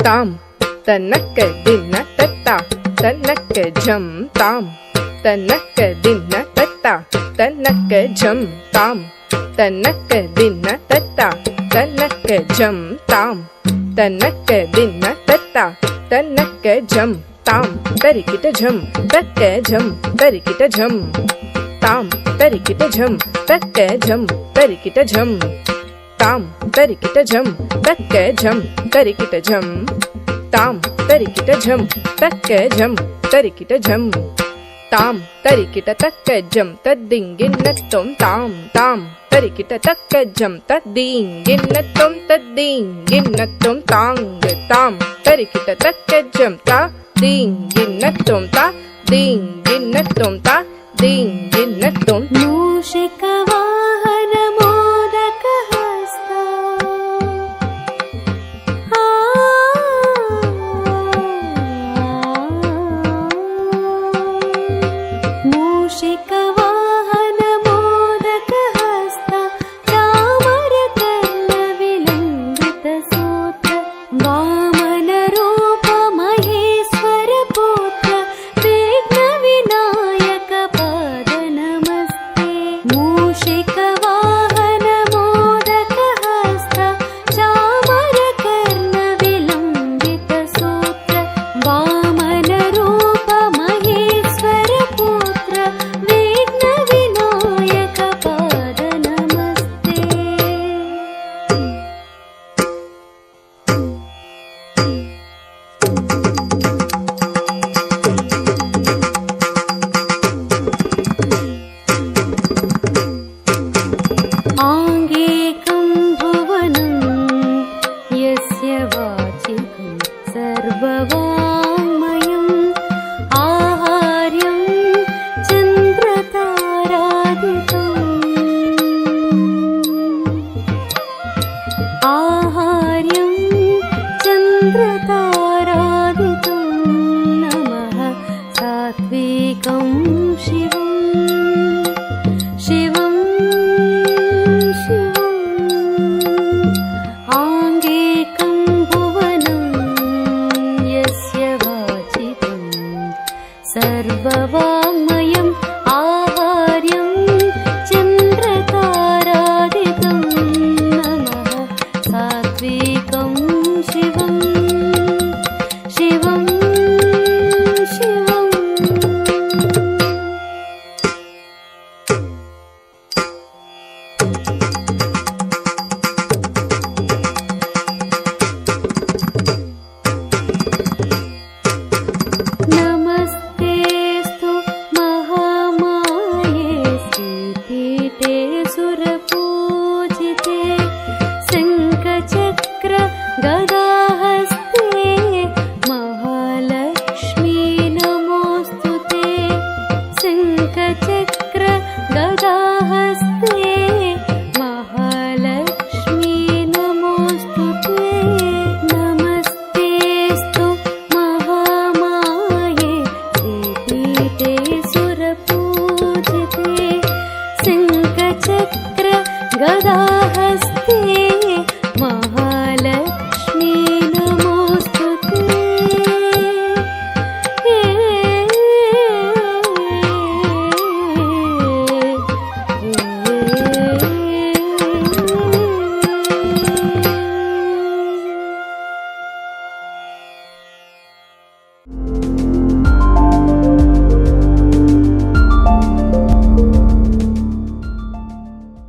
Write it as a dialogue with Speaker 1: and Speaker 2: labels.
Speaker 1: ताम तनक दिन तत्ता तनक झम ताम तनक दिन तत्ता तनक झम ताम तनक दिन तत्ता तनक झम ताम तनक दिन तत्ता तनक झम ताम तरिकिट झम तक झम तरिकिट झम ताम तरिकिट झम तक झम तरिकिट झम ताम तरिकिट झम तक झम तरिकिट झम ताम तरिकिट झम तक झम तरिकिट झम ताम तरिकिट तक झम तद्दिंगिन्न तोम ताम ताम तरिकिट तक झम तद्दिंगिन्न तोम तांग ताम तरिकिट तक झम ता दिंगिन्न तोम ता दिंगिन्न तोम ता दिंगिन्न तोम
Speaker 2: मूषिक वाहन मोदक हस्ता मूषिक वाहन मोदक हस्ता चामर कर्ण विलंबित सूत्र वामन रूप महेश्वर पुत्र विघ्न विनायक पाद नमस्ते मूषिक वाहन मोदक हस्ता चामर कर्ण विलंबित सूत्र वामन रूप महेश्वर पुत्र विघ्न विनायक पाद नमस्ते। आङ्गेकं भुवनं यस्य वाचिकं सर्ववाङ्मयम् आहार्यं चन्द्रतारादितं नमः सात्विकं शिवम् आङ्गेकं भुवनं यस्य वाचिकं सर्ववा